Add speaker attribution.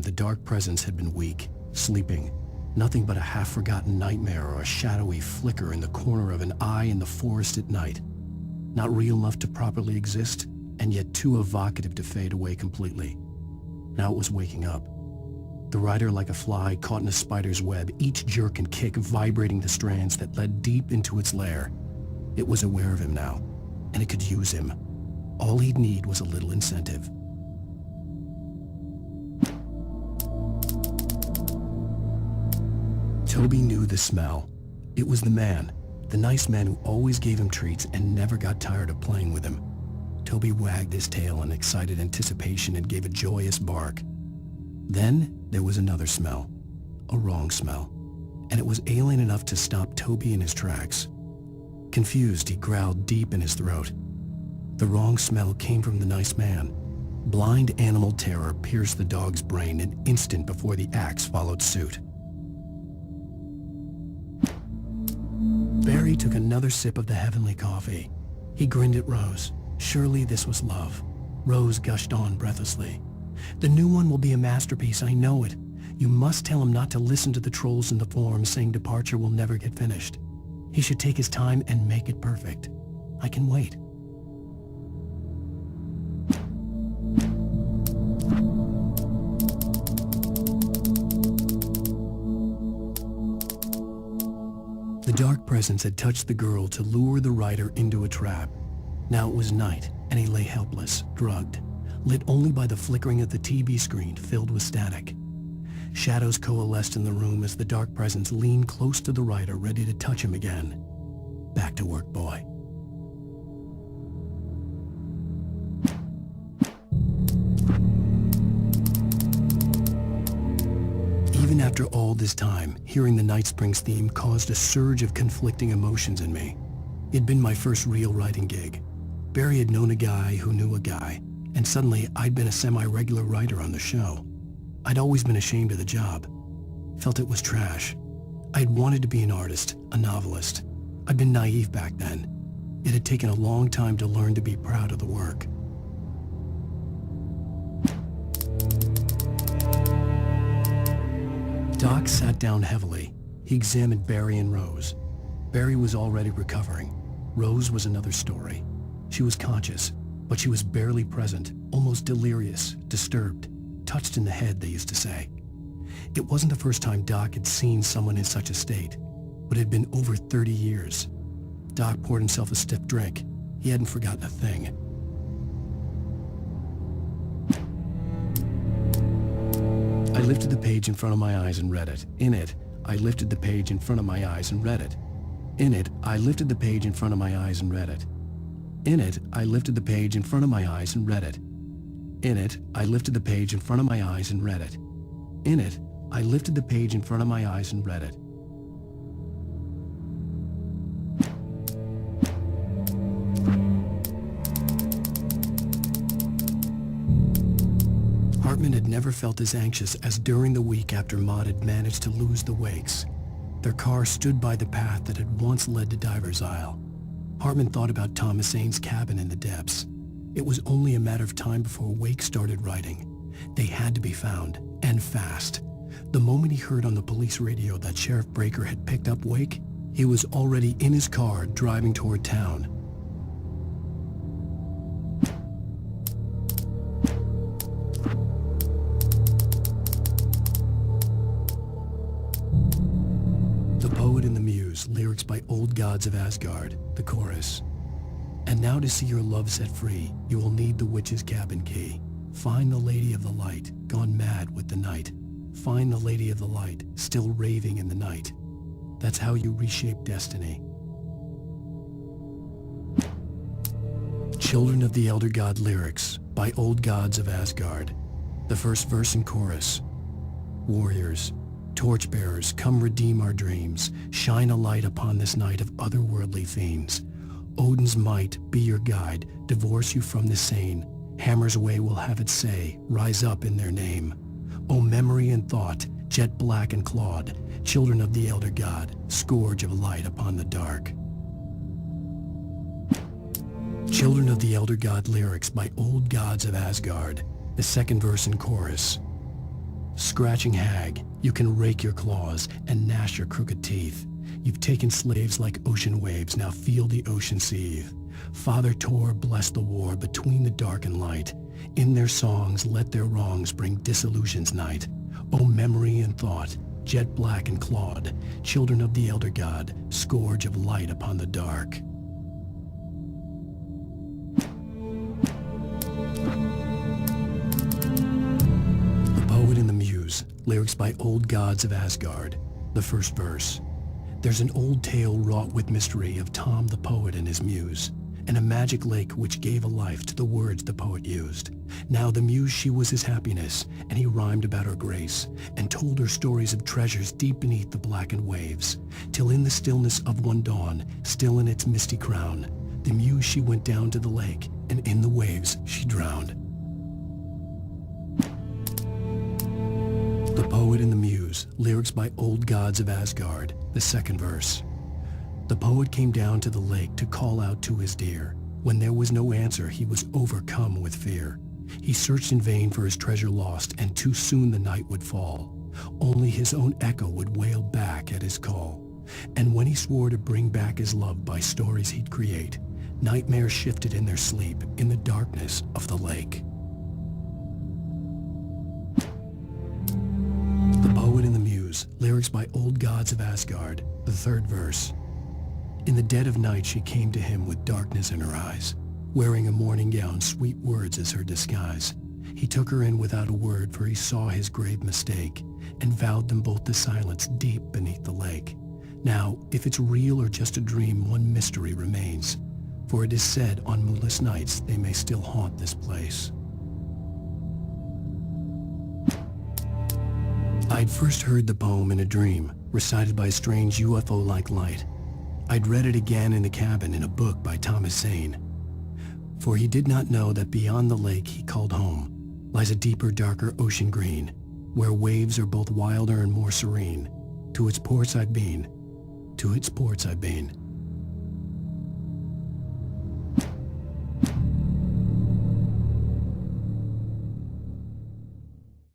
Speaker 1: time, the dark presence had been weak, sleeping. Nothing but a half-forgotten nightmare or a shadowy flicker in the corner of an eye in the forest at night. Not real enough to properly exist, and yet too evocative to fade away completely. Now it was waking up. The rider like a fly caught in a spider's web, each jerk and kick vibrating the strands that led deep into its lair. It was aware of him now, and it could use him. All he'd need was a little incentive. Toby knew the smell. It was the man, the nice man who always gave him treats and never got tired of playing with him. Toby wagged his tail in excited anticipation and gave a joyous bark. Then there was another smell, a wrong smell, and it was alien enough to stop Toby in his tracks. Confused, he growled deep in his throat. The wrong smell came from the nice man. Blind animal terror pierced the dog's brain an instant before the axe followed suit. Barry took another sip of the heavenly coffee. He grinned at Rose. Surely this was love. Rose gushed on breathlessly. The new one will be a masterpiece, I know it. You must tell him not to listen to the trolls in the forums saying Departure will never get finished. He should take his time and make it perfect. I can wait. The dark presence had touched the girl to lure the rider into a trap. Now it was night, and he lay helpless, drugged, lit only by the flickering of the TV screen filled with static. Shadows coalesced in the room as the dark presence leaned close to the rider, ready to touch him again. Back to work, boy. Even after all this time, hearing the Night Springs theme caused a surge of conflicting emotions in me. It'd been my first real writing gig. Barry had known a guy who knew a guy, and suddenly I'd been a semi-regular writer on the show. I'd always been ashamed of the job. Felt it was trash. I'd wanted to be an artist, a novelist. I'd been naive back then. It had taken a long time to learn to be proud of the work. Doc sat down heavily. He examined Barry and Rose. Barry was already recovering. Rose was another story. She was conscious, but she was barely present, almost delirious, disturbed, touched in the head, they used to say. It wasn't the first time Doc had seen someone in such a state, but it had been over 30 years. Doc poured himself a stiff drink. He hadn't forgotten a thing. I lifted the page in front of my eyes and read it. In it, I lifted the page in front of my eyes and read it. In it, I lifted the page in front of my eyes and read it. In it, I lifted the page in front of my eyes and read it. In it, I lifted the page in front of my eyes and read it. In it, I lifted the page in front of my eyes and read it. Hartman had never felt as anxious as during the week after Maud had managed to lose the Wakes. Their car stood by the path that had once led to Diver's Isle. Hartman thought about Thomas Zane's cabin in the depths. It was only a matter of time before Wake started writing. They had to be found, and fast. The moment he heard on the police radio that Sheriff Breaker had picked up Wake, he was already in his car driving toward town. The Poet and the Muse, lyrics by Old Gods of Asgard, the chorus. And now to see your love set free, you will need the witch's cabin key. Find the Lady of the Light, gone mad with the night. Find the Lady of the Light, still raving in the night. That's how you reshape destiny. Children of the Elder God lyrics by Old Gods of Asgard. The first verse and chorus. Warriors, torchbearers, come redeem our dreams. Shine a light upon this night of otherworldly fiends. Odin's might be your guide, divorce you from the sane. Hammer's way will have its say, rise up in their name. O memory and thought, jet black and clawed, children of the Elder God, scourge of light upon the dark. Children of the Elder God lyrics by Old Gods of Asgard, the second verse and chorus. Scratching hag, you can rake your claws and gnash your crooked teeth. You've taken slaves like ocean waves, now feel the ocean seethe. Father Tor blessed the war between the dark and light. In their songs let their wrongs bring disillusion's night. O memory and thought, jet black and clawed, children of the elder god, scourge of light upon the dark. The Poet and the Muse, lyrics by Old Gods of Asgard, the first verse. There's an old tale wrought with mystery of Tom the poet and his muse, and a magic lake which gave a life to the words the poet used. Now the muse, she was his happiness, and he rhymed about her grace, and told her stories of treasures deep beneath the blackened waves, till in the stillness of one dawn, still in its misty crown, the muse she went down to the lake, and in the waves she drowned. The Poet and the Muse, lyrics by Old Gods of Asgard, the second verse. The poet came down to the lake to call out to his dear. When there was no answer, he was overcome with fear. He searched in vain for his treasure lost, and too soon the night would fall. Only his own echo would wail back at his call. And when he swore to bring back his love by stories he'd create, nightmares shifted in their sleep in the darkness of the lake. The Poet and the Muse, lyrics by Old Gods of Asgard, the third verse. In the dead of night she came to him with darkness in her eyes, wearing a mourning gown, sweet words as her disguise. He took her in without a word, for he saw his grave mistake, and vowed them both to silence deep beneath the lake. Now, if it's real or just a dream, one mystery remains, for it is said on moonless nights they may still haunt this place. I'd first heard the poem in a dream, recited by a strange UFO-like light. I'd read it again in the cabin in a book by Zane. For he did not know that beyond the lake he called home lies a deeper, darker ocean green, where waves are both wilder and more serene. To its ports I've been, to its ports I've been.